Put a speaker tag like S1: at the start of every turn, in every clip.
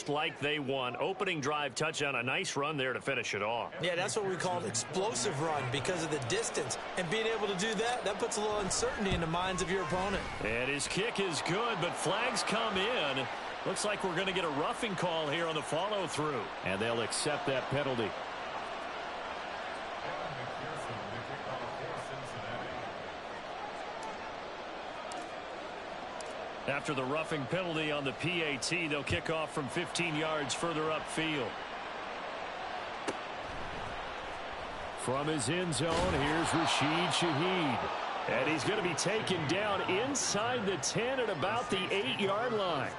S1: just like they won. Opening drive touchdown, a nice run there to finish it off.
S2: Yeah, that's what we call an explosive run because of the distance. And being able to do that, that puts a little uncertainty in the minds of your opponent.
S1: And his kick is good, but flags come in. Looks like we're going to get a roughing call here on the follow-through. And they'll accept that penalty. After the roughing penalty on the PAT, they'll kick off from 15 yards further upfield. From his end zone, here's Rashid Shaheed. And he's going to be taken down inside the 10 at about the 8-yard line.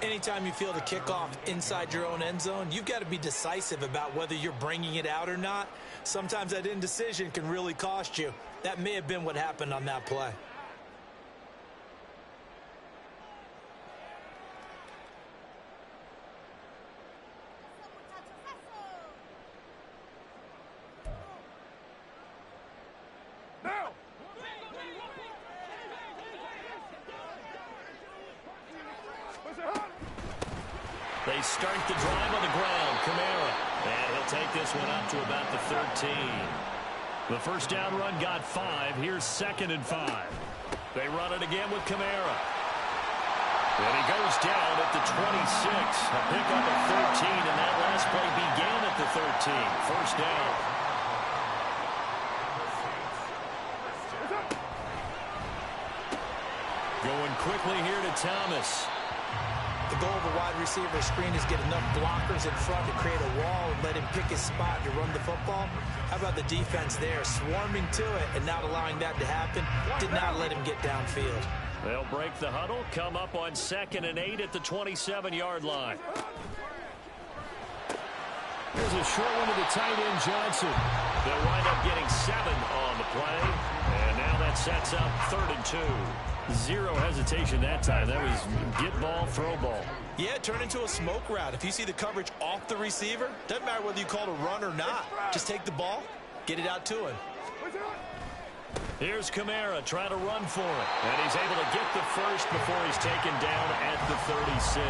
S2: Anytime you feel the kickoff inside your own end zone, you've got to be decisive about whether you're bringing it out or not. Sometimes that indecision can really cost you. That may have been what happened on that play.
S1: They start the drive on the ground. Kamara. And he'll take this one up to about the 13. The first down run got 5. Here's 2nd and 5. They run it again with Kamara. And he goes down at the 26. A pickup at 13, and that last play began at the 13. First down. Going quickly here to Thomas.
S2: The goal of a wide receiver screen is get enough blockers in front to create a wall and let him pick his spot to run the football. How about the defense there, swarming to it and not allowing that to happen? Did not let him get downfield.
S1: They'll break the huddle, come up on 2nd and 8 at the 27-yard line. There's a short one to the tight end, Johnson. They'll wind up getting 7 on the play. And now that sets up 3rd and 2. Zero hesitation that time. That was get ball, throw ball.
S2: Yeah, turn into a smoke route. If you see the coverage off the receiver, doesn't matter whether you call it a run or not. Just take the ball, get it out to him.
S1: Here's Kamara trying to run for it. And he's able to get the first before he's taken down at the 36.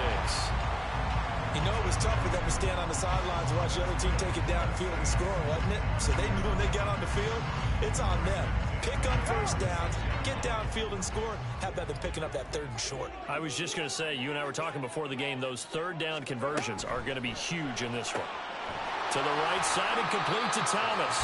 S2: You know, it was tough for them to stand on the sidelines and watch the other team take it downfield and score, wasn't it? So they knew when they got on the field, it's on them. Pick up first downs, get downfield and score. How about them picking up that 3rd and short?
S1: I was just going to say, you and I were talking before the game, those 3rd down conversions are going to be huge in this one. To the right side and complete to Thomas.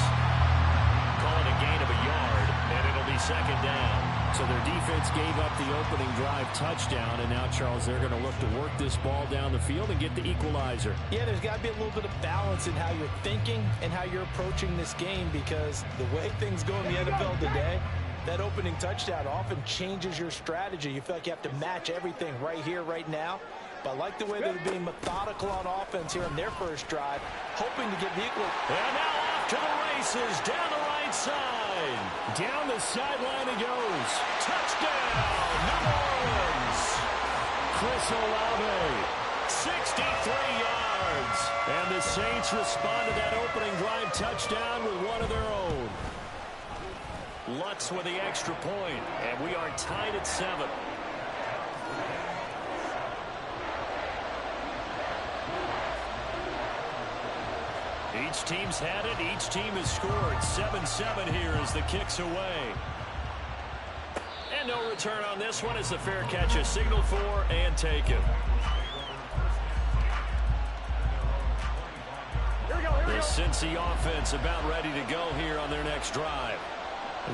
S1: Call it a gain of a yard, and it'll be 2nd down. So their defense gave up the opening drive touchdown, and now, Charles, they're going to look to work this ball down the field and get the equalizer.
S2: Yeah, there's got to be a little bit of balance in how you're thinking and how you're approaching this game, because the way things go in the NFL today, that opening touchdown often changes your strategy. You feel like you have to match everything right here, right now. But I like the way they're being methodical on offense here on their first drive, hoping to get the equal.
S1: And now off to the races, down the right side. Down the sideline he goes. Touchdown, New Orleans. Chris Olave, 63 yards. And the Saints respond to that opening drive touchdown with one of their own. Lutz with the extra point, and we are tied at 7. Each team's had it. Each team has scored. 7-7 here as the kick's away. And no return on this one as the fair catch is signaled for and taken. The Cincy offense about ready to go here on their next drive.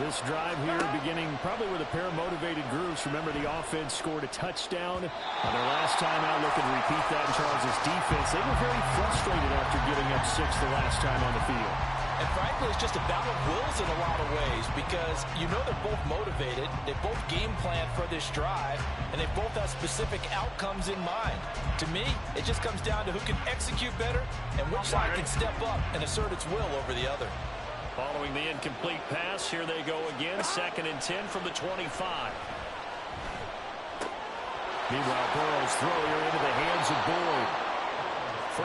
S1: This drive here beginning probably with a pair of motivated groups. Remember, the offense scored a touchdown on their last time out. Looking to repeat that in Charles' defense. They were very frustrated after giving up 6 the last time on the field.
S2: And frankly, it's just a battle of wills in a lot of ways, because you know they're both motivated. They both game plan for this drive, and they both have specific outcomes in mind. To me, it just comes down to who can execute better and which side can step up and assert its will over the other.
S1: Following the incomplete pass, here they go again. 2nd and 10 from the 25. Meanwhile, Burrow's throw here into the hands of Boyd.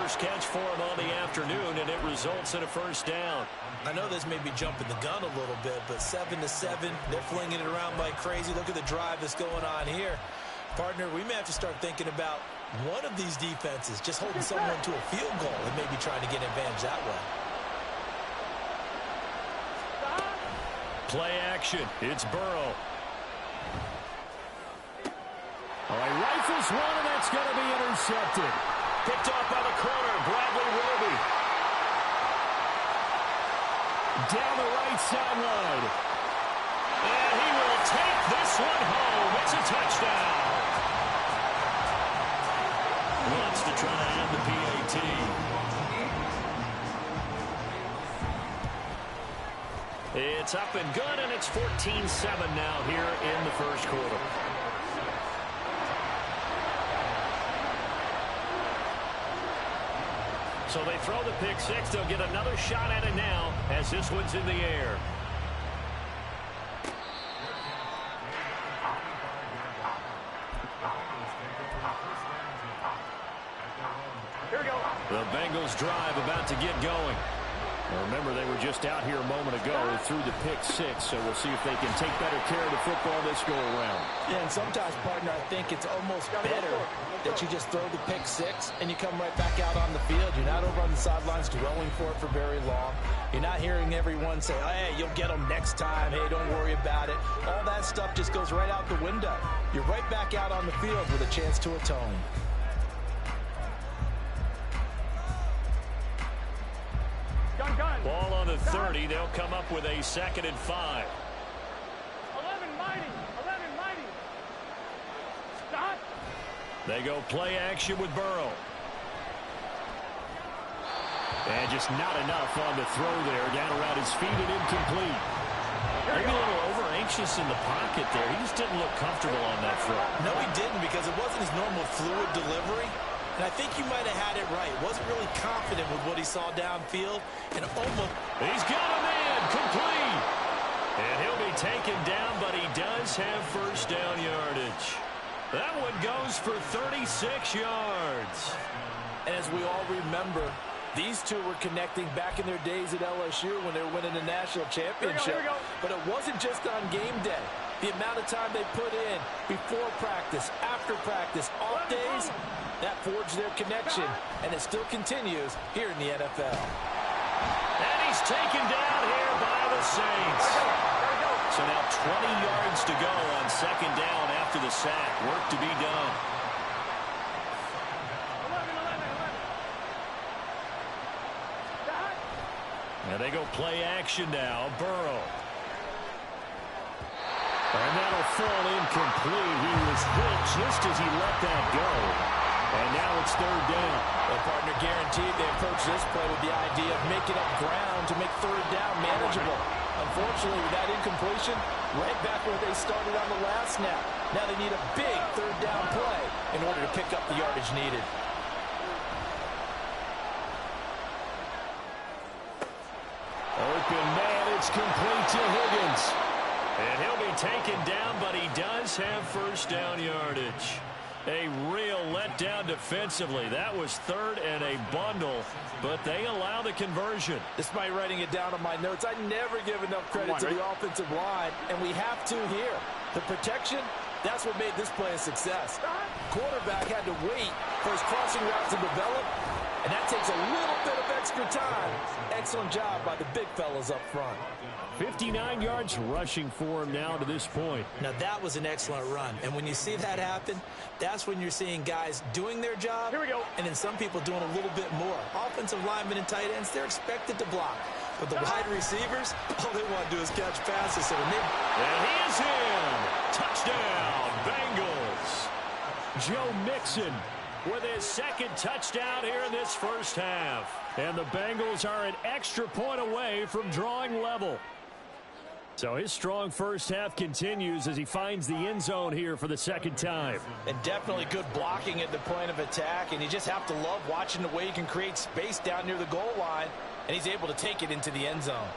S1: First catch for him on the afternoon, and it results in a first down.
S2: I know this may be jumping the gun a little bit, but 7-7, they're flinging it around like crazy. Look at the drive that's going on here. Partner, we may have to start thinking about One of these defenses just holding someone to a field goal and maybe trying to get advantage that way.
S1: Play action. It's Burrow. Oh, he rifles one, and that's going to be intercepted. Picked off by the corner, Bradley Roby. Down the right sideline. And he will take this one home. It's a touchdown. Wants to try to end the PAT. It's up and good, and it's 14-7 now here in the first quarter. So they throw the pick six. They'll get another shot at it now as this one's in the air.
S3: Here we go.
S1: The Bengals drive about to get going. Now remember, they were just out here a moment ago. They threw the pick six, so we'll see if they can take better care of the football this go-around.
S2: Yeah, and sometimes, partner, I think it's almost better that you just throw the pick six and you come right back out on the field. You're not over on the sidelines dwelling for it for very long. You're not hearing everyone say, hey, you'll get them next time. Hey, don't worry about it. All that stuff just goes right out the window. You're right back out on the field with a chance to atone.
S1: Ball on the 30. They'll come up with a 2nd and 5.
S3: 11 mighty. 11 mighty. Stop.
S1: They go play action with Burrow. And just not enough on the throw there. Down around his feet and incomplete. Maybe a little over-anxious in the pocket there. He just didn't look comfortable on that throw.
S2: No, he didn't, because it wasn't his normal fluid delivery. And I think you might have had it right. Wasn't really confident with what he saw downfield. And almost...
S1: He's got a man complete. And he'll be taken down, but he does have first down yardage. That one goes for 36 yards.
S2: And as we all remember, these two were connecting back in their days at LSU when they were winning the national championship.
S3: Here we go.
S2: But it wasn't just on game day. The amount of time they put in before practice, after practice, off days, that forged their connection, and it still continues here in the NFL.
S1: And he's taken down here by the Saints. So now 20 yards to go on 2nd down after the sack. Work to be done.
S3: 11.
S1: And they go play action now. Burrow. And that'll fall incomplete. He was hit just as he let that go. And now it's 3rd down.
S2: Well, partner, guaranteed they approach this play with the idea of making up ground to make 3rd down manageable. Unfortunately, with that incompletion, right back where they started on the last snap. Now they need a big 3rd down play in order to pick up the yardage needed.
S1: Open man, it's complete to Higgins. And he'll be taken down, but he does have first down yardage. A real letdown defensively. That was 3rd and a bundle, but they allow the conversion.
S2: Despite writing it down on my notes, I never give enough credit to the offensive line, and we have to here. The protection, that's what made this play a success. Quarterback had to wait for his crossing route to develop, and that takes a little bit of extra time. Excellent job by the big fellas up front.
S1: 59 yards rushing for him now to this point.
S2: Now, that was an excellent run. And when you see that happen, that's when you're seeing guys doing their job.
S3: Here we go.
S2: And then some people doing a little bit more. Offensive linemen and tight ends, they're expected to block. But the wide receivers, all they want to do is catch passes. So when they...
S1: And he is in. Touchdown, Bengals. Joe Mixon with his 2nd touchdown here in this first half. And the Bengals are an extra point away from drawing level. So his strong first half continues as he finds the end zone here for the 2nd time.
S2: And definitely good blocking at the point of attack. And you just have to love watching the way he can create space down near the goal line. And he's able to take it into the end zone.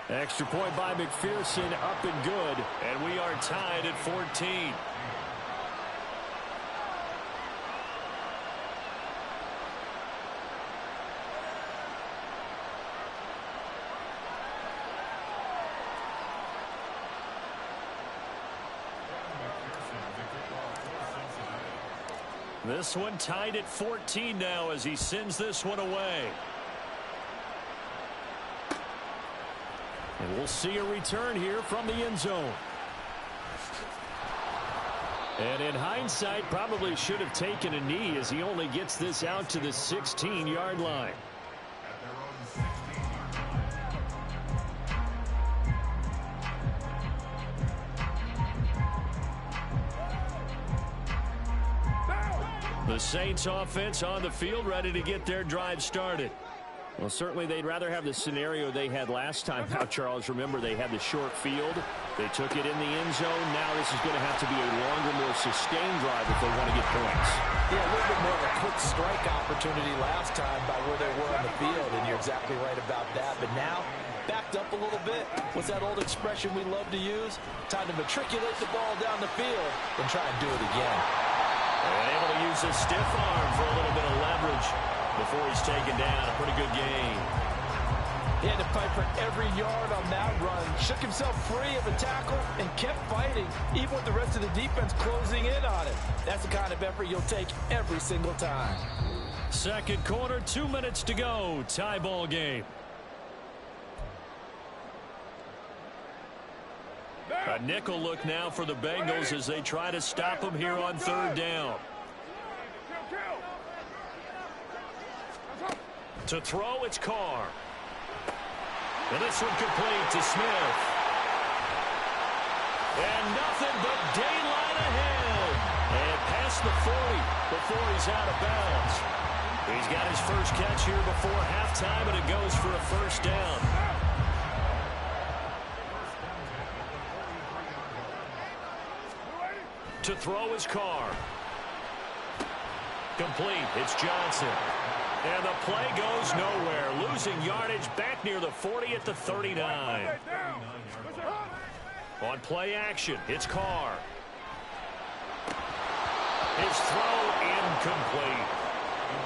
S1: Extra point by McPherson, up and good. And we are tied at 14. This one tied at 14 now as he sends this one away. And we'll see a return here from the end zone. And in hindsight, probably should have taken a knee as he only gets this out to the 16-yard line. The Saints offense on the field ready to get their drive started. Well, certainly they'd rather have the scenario they had last time out, Charles. Remember, they had the short field. They took it in the end zone. Now this is going to have to be a longer, more sustained drive if they want to get points.
S2: Yeah, a little bit more of a quick strike opportunity last time by where they were on the field, and you're exactly right about that. But now, backed up a little bit. What's that old expression we love to use? Time to matriculate the ball down the field and try and do it again.
S1: And able to use his stiff arm for a little bit of leverage before he's taken down. A pretty good game.
S2: He had to fight for every yard on that run. Shook himself free of a tackle and kept fighting, even with the rest of the defense closing in on him. That's the kind of effort you'll take every single time.
S1: Second quarter, 2 minutes to go. Tie ball game. A nickel look now for the Bengals as they try to stop him here on third down. To throw, it's Carr. And this one complete to Smith. And nothing but daylight ahead. And past the 40 before he's out of bounds. He's got his first catch here before halftime, and it goes for a first down. To throw his Carr. Complete. It's Johnson. And the play goes nowhere. Losing yardage back near the 40 at the 39. On play action, it's Carr. His throw incomplete.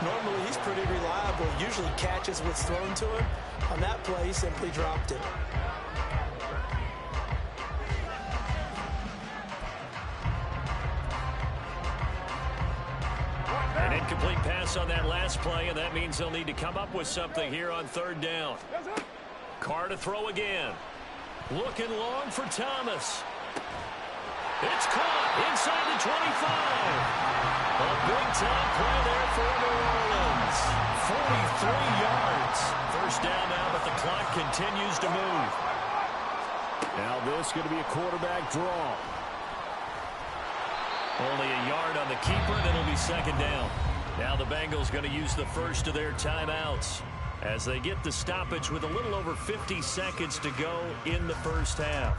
S2: Normally he's pretty reliable. Usually catches what's thrown to him. On that play, he simply dropped it.
S1: An incomplete pass on that last play, and that means they'll need to come up with something here on third down. Carr to throw again. Looking long for Thomas. It's caught inside the 25. A big-time play there for New Orleans. 43 yards. First down now, but the clock continues to move. Now this is going to be a quarterback draw. Only a yard on the keeper, and it'll be second down. Now the Bengals going to use the first of their timeouts as they get the stoppage with a little over 50 seconds to go in the first half.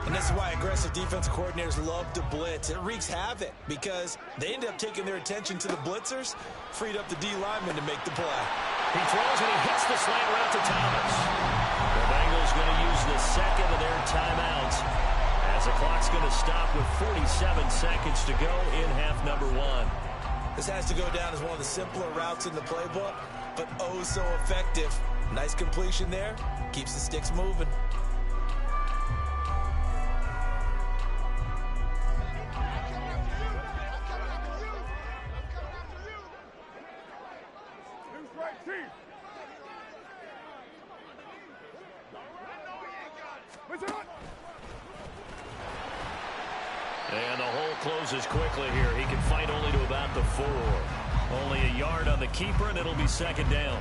S2: And this is why aggressive defensive coordinators love to blitz. It wreaks havoc because they end up taking their attention to the blitzers, freed up the D lineman to make the play.
S1: He throws and he hits the slant route to Thomas. The Bengals going to use the second of their timeouts as the clock's going to stop with 47 seconds to go in half number one.
S2: This has to go down as one of the simpler routes in the playbook, but oh so effective. Nice completion there. Keeps the sticks moving.
S1: And the hole closes quickly here. He can fight only to about the 4. Only a yard on the keeper, and it'll be second down.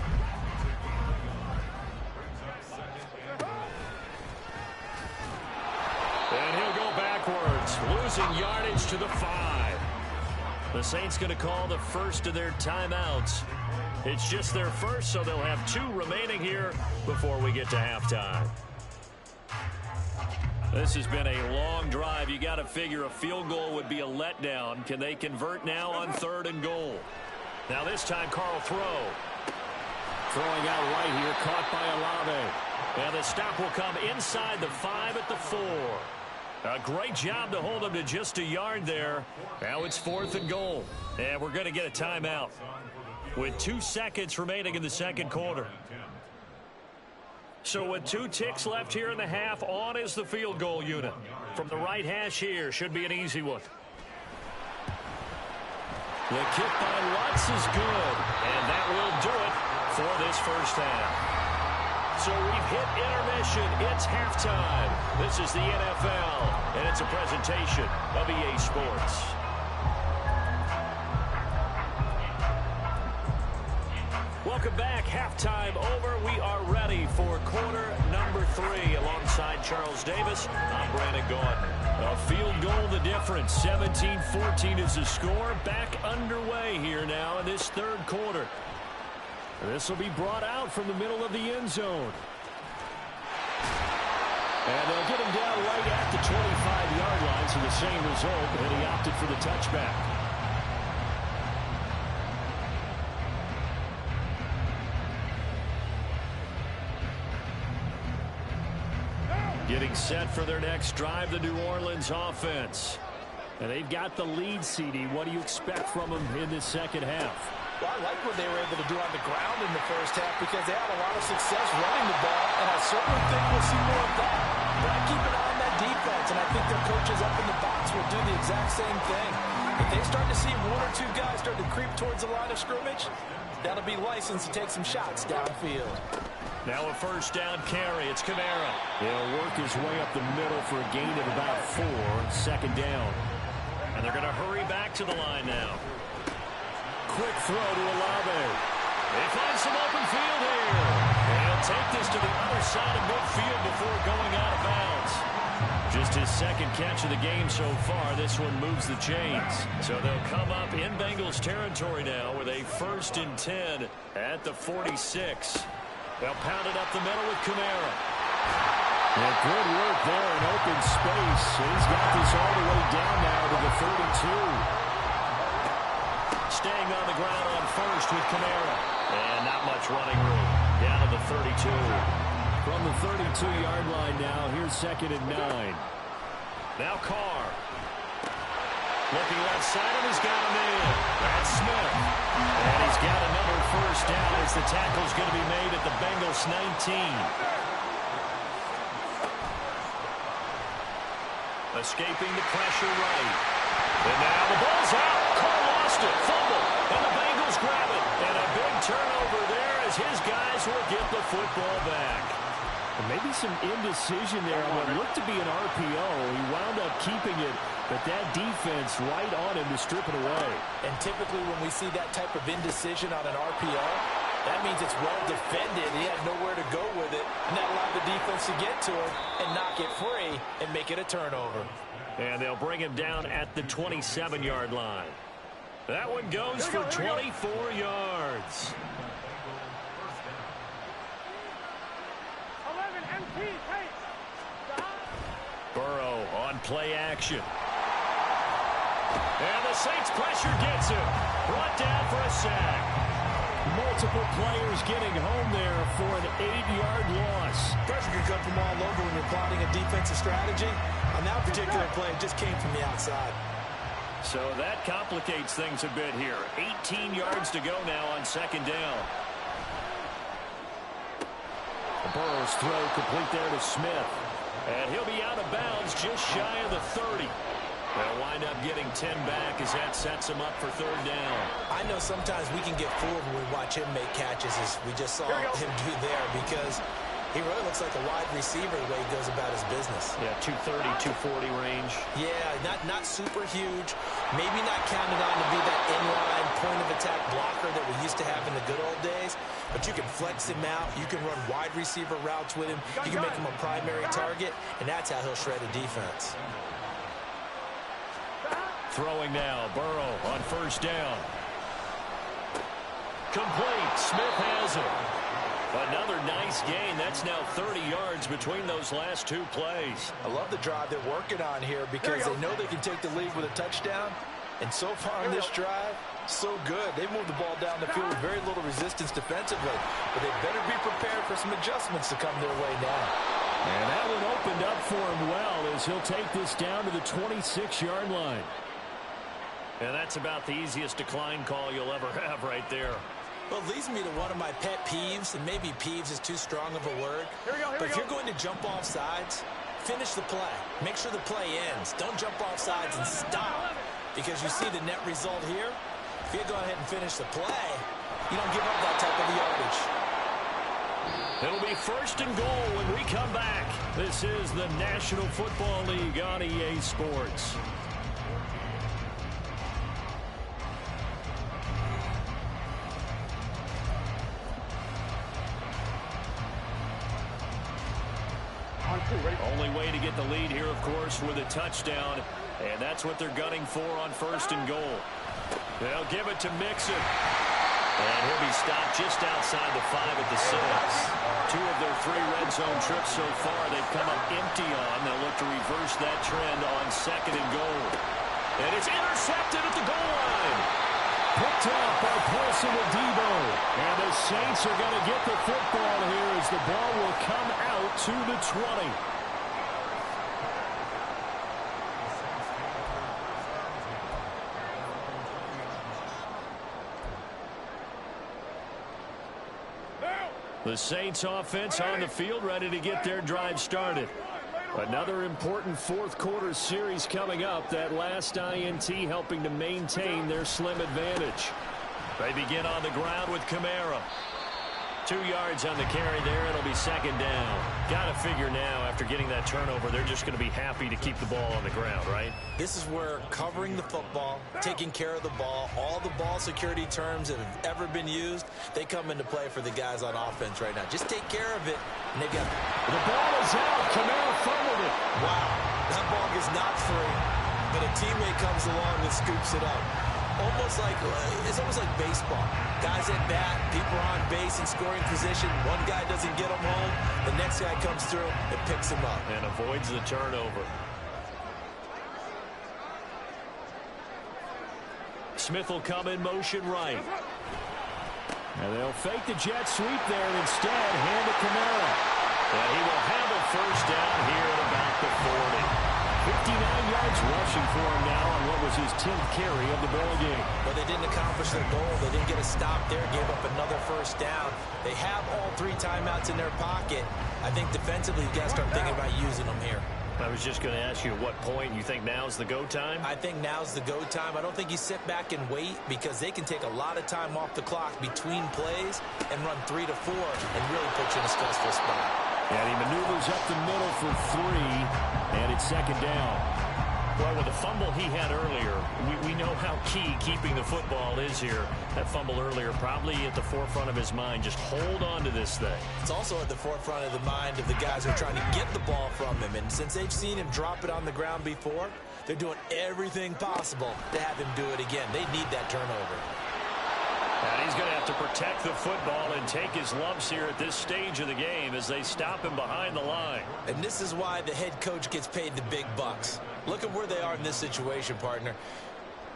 S1: And he'll go backwards, losing yardage to the 5. The Saints going to call the first of their timeouts. It's just their first, so they'll have 2 remaining here before we get to halftime. This has been a long drive. You got to figure a field goal would be a letdown. Can they convert now on third and goal? Now this time, Carl throw. Throwing out right here, caught by Olave. And the stop will come inside the 5 at the 4. A great job to hold him to just a yard there. Now it's 4th and goal. And we're going to get a timeout with 2 seconds remaining in the second quarter. So with 2 ticks left here in the half, on is the field goal unit. From the right hash here, should be an easy one. The kick by Lutz is good, and that will do it for this first half. So we've hit intermission. It's halftime. This is the NFL, and it's a presentation of EA Sports. Welcome back. Halftime over. We are ready for quarter number 3. Alongside Charles Davis, I'm Brandon Gaudin. A field goal the difference. 17-14 is the score. Back underway here now in this third quarter. This will be brought out from the middle of the end zone. And they'll get him down right at the 25-yard line, so the same result, and he opted for the touchback. Getting set for their next drive, the New Orleans offense. And they've got the lead, CD. What do you expect from them in this second half?
S2: Well, I like what they were able to do on the ground in the first half because they had a lot of success running the ball, and I certainly think we'll see more of that. But I keep an eye on that defense, and I think their coaches up in the box will do the exact same thing. If they start to see one or two guys start to creep towards the line of scrimmage, that'll be licensed to take some shots downfield.
S1: Now a first down carry. It's Kamara. He'll work his way up the middle for a gain of about 4. Second down. And they're going to hurry back to the line now. Quick throw to Olave. They find some open field here. He'll take this to the other side of midfield before going out of bounds. Just his second catch of the game so far. This one moves the chains. So they'll come up in Bengals territory now with a 1st and 10 at the 46. They'll pound it up the middle with Kamara. And good work there in open space. He's got this all the way down now to the 32. Staying on the ground on first with Kamara. And not much running room. Down to the 32. From the 32-yard line now, here's 2nd and 9. Now Carr. Looking left side, and he's got him in. That's Smith. And he's got another first down as the tackle's going to be made at the Bengals 19. Escaping the pressure right. And now the ball's out. Carr lost it. Fumble. And the Bengals grab it. And a big turnover there as his guys will get the football back. And maybe some indecision there on what looked to be an RPO. He wound up keeping it, but that defense right on him to strip it away.
S2: And typically when we see that type of indecision on an RPO, that means it's well defended. He had nowhere to go with it, and that allowed the defense to get to him and knock it free and make it a turnover.
S1: And they'll bring him down at the 27-yard line. That one goes for 24 yards.
S3: 11 MP, hey.
S1: Burrow on play action. And the Saints pressure gets him. Brought down for a sack. Multiple players getting home there for an 8-yard loss.
S2: Pressure can come from all over when you're plotting a defensive strategy. On that particular play, it just came from the outside.
S1: So that complicates things a bit here. 18 yards to go now on 2nd down. Burrow's throw complete there to Smith. And he'll be out of bounds just shy of the 30. They'll wind up getting 10 back as that sets him up for 3rd down.
S2: I know sometimes we can get fooled when we watch him make catches, as we just saw him do there, because he really looks like a wide receiver the way he goes about his business.
S1: Yeah, 230, 240 range.
S2: Yeah, not super huge. Maybe not counted on to be that inline point-of-attack blocker that we used to have in the good old days, but you can flex him out. You can run wide receiver routes with him. You can make him a primary target, and that's how he'll shred a defense.
S1: Throwing now, Burrow on 1st down. Complete. Smith has it. Another nice gain. That's now 30 yards between those last 2 plays.
S2: I love the drive they're working on here because they know they can take the lead with a touchdown. And so far in this drive, so good. They moved the ball down the field with very little resistance defensively. But they better be prepared for some adjustments to come their way now.
S1: And that one opened up for him well as he'll take this down to the 26-yard line. And that's about the easiest decline call you'll ever have right there.
S2: Well, it leads me to one of my pet peeves, and maybe peeves is too strong of a word. But if you're going to jump off sides, finish the play. Make sure the play ends. Don't jump off sides and stop. Because you see the net result here. you go ahead and finish the play, you don't give up that type of yardage.
S1: It'll be 1st and goal when we come back. This is the National Football League on EA Sports. Only way to get the lead here, of course, with a touchdown. And that's what they're gunning for on 1st and goal. They'll give it to Mixon. And he'll be stopped just outside the 5 at the 6. 2 of their 3 red zone trips so far they've come up empty on. They'll look to reverse that trend on 2nd and goal. And it's intercepted at the goal line. Picked off by Paulson Adebo. And the Saints are going to get the football here as the ball will come out to the 20. The Saints offense on the field, ready to get their drive started. Another important 4th quarter series coming up. That last INT helping to maintain their slim advantage. They begin on the ground with Kamara. 2 yards on the carry there. It'll be 2nd down. Got to figure now, after getting that turnover, they're just going to be happy to keep the ball on the ground, right?
S2: This is where covering the football, taking care of the ball, all the ball security terms that have ever been used, they come into play for the guys on offense right now. Just take care of it, and they've got...
S1: The ball is out. Kamara fumbled it.
S2: Wow, that ball is not free, but a teammate comes along and scoops it up. It's almost like baseball. Guys at bat, people are on base in scoring position. One guy doesn't get them home. The next guy comes through and picks him up.
S1: And avoids the turnover. Smith will come in motion right. And they'll fake the jet sweep there and instead hand it to Kamara. And he will have a 1st down here at about the 40. 59 yards rushing for him now on what was his 10th carry of the ball game.
S2: But they didn't accomplish their goal. They didn't get a stop there, gave up another 1st down. They have all 3 timeouts in their pocket. I think defensively, you got to start thinking about using them here.
S1: I was just going to ask you at what point you think now's the go time?
S2: I think now's the go time. I don't think you sit back and wait because they can take a lot of time off the clock between plays and run 3 to 4 and really put you in a stressful spot.
S1: And he maneuvers up the middle for 3, and it's 2nd down. Well, with the fumble he had earlier, we know how key keeping the football is here. That fumble earlier probably at the forefront of his mind. Just hold on to this thing.
S2: It's also at the forefront of the mind of the guys who are trying to get the ball from him. And since they've seen him drop it on the ground before, they're doing everything possible to have him do it again. They need that turnover.
S1: And he's going to have to protect the football and take his lumps here at this stage of the game as they stop him behind the line.
S2: And this is why the head coach gets paid the big bucks. Look at where they are in this situation, partner.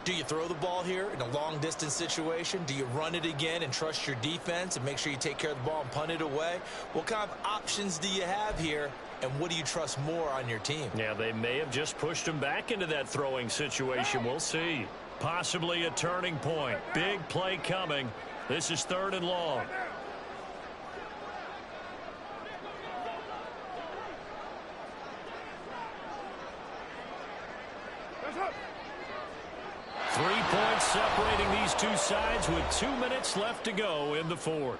S2: Do you throw the ball here in a long-distance situation? Do you run it again and trust your defense and make sure you take care of the ball and punt it away? What kind of options do you have here, and what do you trust more on your team?
S1: Yeah, they may have just pushed him back into that throwing situation. We'll see. Possibly a turning point. Big play coming. This is 3rd and long. Three points separating these two sides with 2 minutes left to go in the 4th.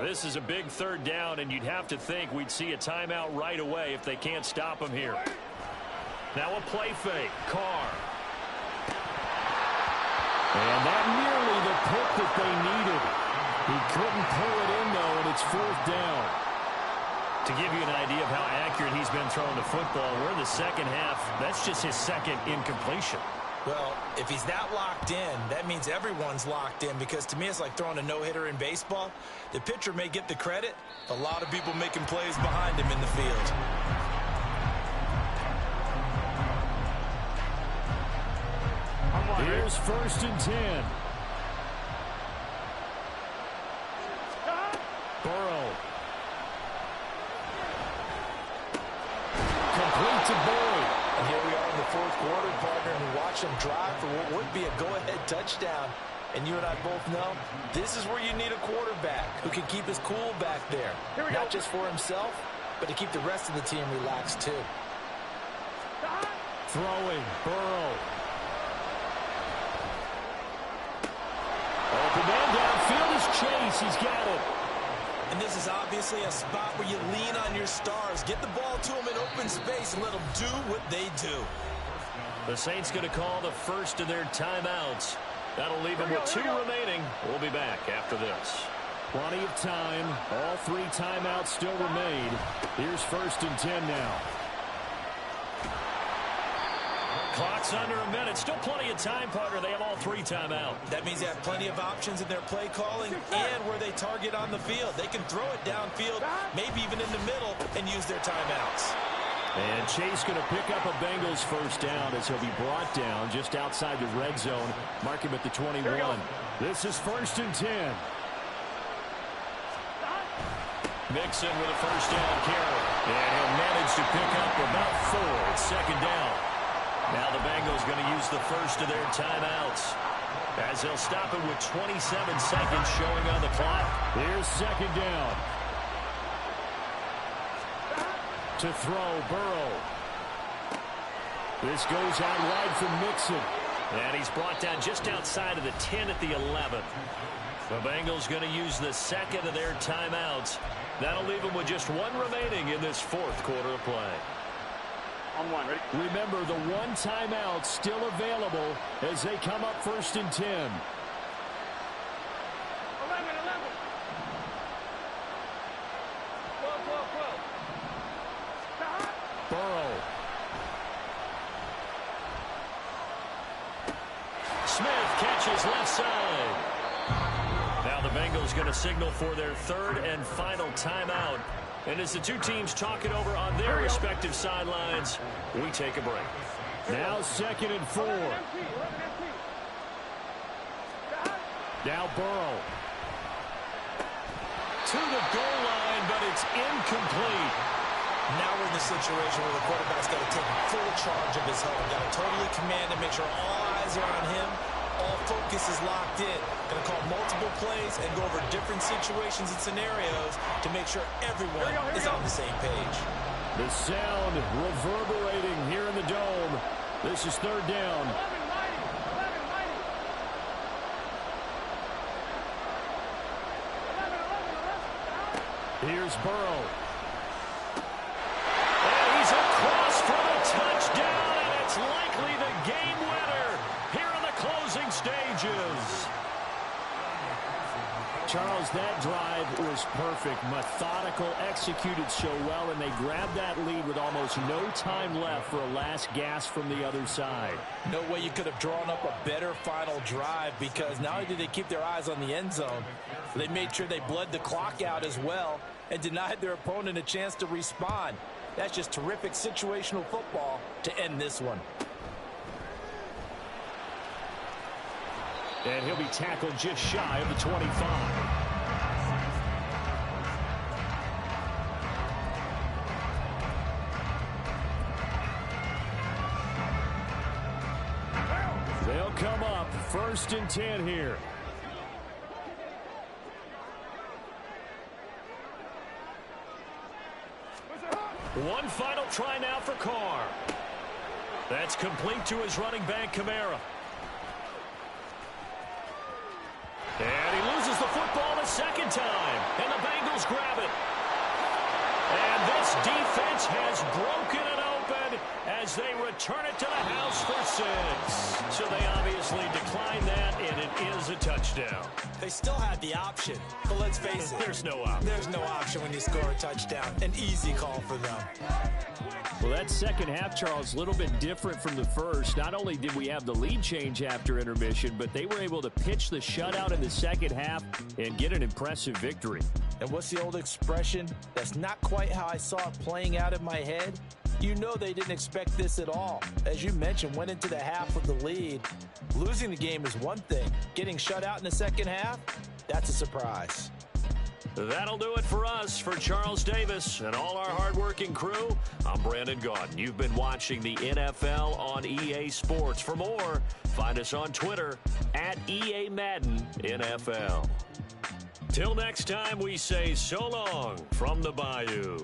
S1: This is a big 3rd down, and you'd have to think we'd see a timeout right away if they can't stop him here. Now a play fake. Carr. And that nearly the pick that they needed. He couldn't pull it in, though, and it's 4th down. To give you an idea of how accurate he's been throwing the football, we're in the 2nd half. That's just his 2nd incompletion.
S2: Well, if he's that locked in, that means everyone's locked in, because to me it's like throwing a no-hitter in baseball. The pitcher may get the credit. A lot of people making plays behind him in the field.
S1: Here's 1st and 10. Burrow. Complete to Boyd.
S2: And here we are in the 4th quarter, partner, and watch him drive for what would be a go-ahead touchdown. And you and I both know this is where you need a quarterback who can keep his cool back there. Not just for himself, but to keep the rest of the team relaxed too.
S1: Throwing, Burrow. Open man downfield is Chase. He's got it.
S2: And this is obviously a spot where you lean on your stars. Get the ball to them in open space and let them do what they do.
S1: The Saints going to call the first of their timeouts. That'll leave them with 2 remaining. We'll be back after this. Plenty of time. All 3 timeouts still remain. Here's 1st and 10 now. Clock's under a minute. Still plenty of time, partner. They have all 3 timeout.
S2: That means they have plenty of options in their play calling and where they target on the field. They can throw it downfield, maybe even in the middle, and use their timeouts.
S1: And Chase going to pick up a Bengals first down as he'll be brought down just outside the red zone. Mark him at the 21. This is 1st and 10. Mixon with a first down carry. And he'll manage to pick up about 4. It's 2nd down. Now the Bengals going to use the first of their timeouts as they'll stop it with 27 seconds showing on the clock. Here's 2nd down. To throw, Burrow. This goes out wide from Mixon. And he's brought down just outside of the 10 at the 11. The Bengals going to use the 2nd of their timeouts. That'll leave them with just 1 remaining in this 4th quarter of play.
S3: On 1, ready?
S1: Remember, the 1 timeout still available as they come up 1st and 10.
S3: 11.
S1: Burrow. Smith catches left side. Now the Bengals going to signal for their 3rd and final timeout. And as the 2 teams talk it over on their respective sidelines, we take a break. Now 2nd and 4. Now Burrow. To the goal line, but it's incomplete.
S2: Now we're in the situation where the quarterback's got to take full charge of his health. Got to totally command and make sure all eyes are on him. All focus is locked in. Going to call multiple plays and go over different situations and scenarios to make sure everyone is on the same page.
S1: The sound reverberating here in the dome. This is 3rd down.
S3: 11,
S1: Here's Burrow. And he's across for the touchdown, and it's likely the game winner here in the closing stages. Charles, that drive was perfect. Methodical, executed so well, and they grabbed that lead with almost no time left for a last gasp from the other side.
S2: No way you could have drawn up a better final drive, because not only did they keep their eyes on the end zone, they made sure they bled the clock out as well and denied their opponent a chance to respond. That's just terrific situational football to end this one.
S1: And he'll be tackled just shy of the 25. They'll come up 1st and 10 here. One final try now for Carr. That's complete to his running back, Kamara. And he loses the football the 2nd time. And the Bengals grab it. And this defense has broken it open as they return it to the house for 6. So they obviously decline that, and it is a touchdown.
S2: They still had the option, but let's face it.
S1: There's no option.
S2: There's no option when you score a touchdown. An easy call for them.
S1: Well, that 2nd half, Charles, a little bit different from the first. Not only did we have the lead change after intermission, but they were able to pitch the shutout in the 2nd half and get an impressive victory.
S2: And what's the old expression? That's not quite how I saw it playing out in my head. You know they didn't expect this at all. As you mentioned, went into the half with the lead. Losing the game is one thing. Getting shut out in the 2nd half, that's a surprise.
S1: That'll do it for us. For Charles Davis and all our hardworking crew, I'm Brandon Gaudin. You've been watching the NFL on EA Sports. For more, find us on Twitter at EA Madden NFL. Till next time, we say so long from the Bayou.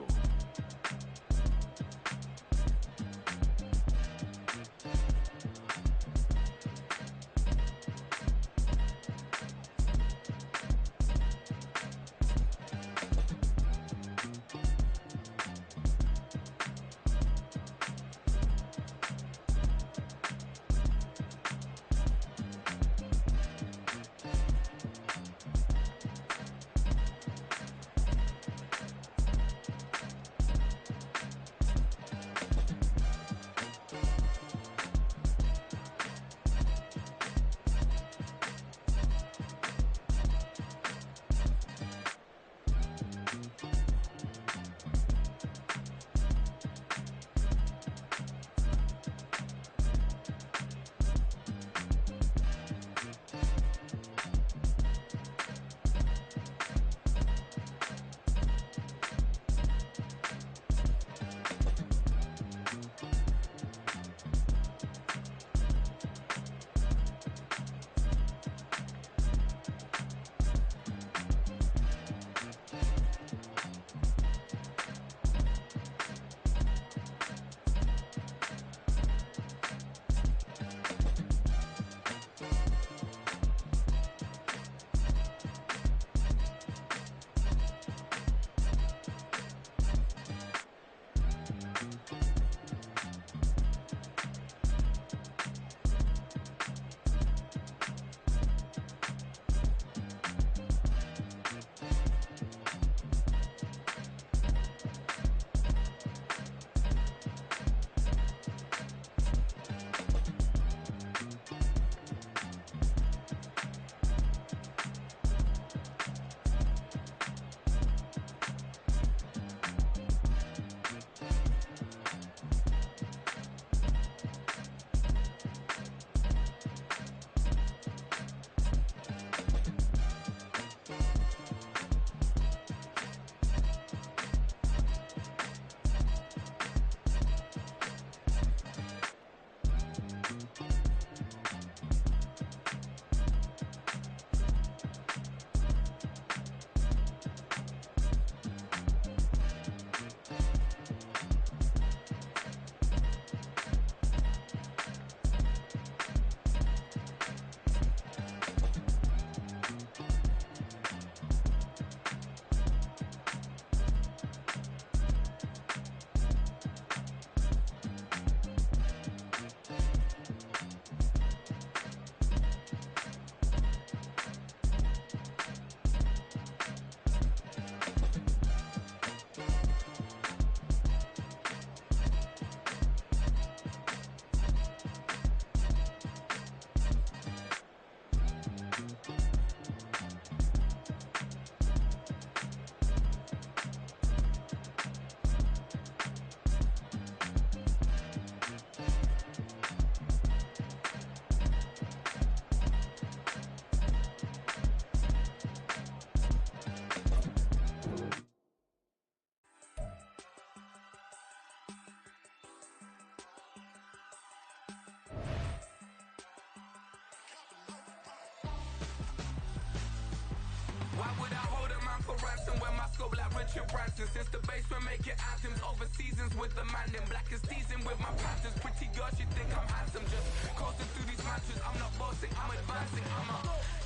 S4: scope like Richard Branson. Since the basement making anthems over seasons with the man in black is teasing with my patterns. Pretty girl, she think I'm handsome. Just coasting through these matches. I'm not bossing, I'm advancing.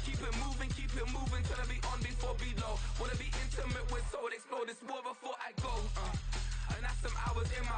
S4: Keep it moving, trying to be on before below. Wanna be intimate with soul, explode this war before I go. And that's some hours in my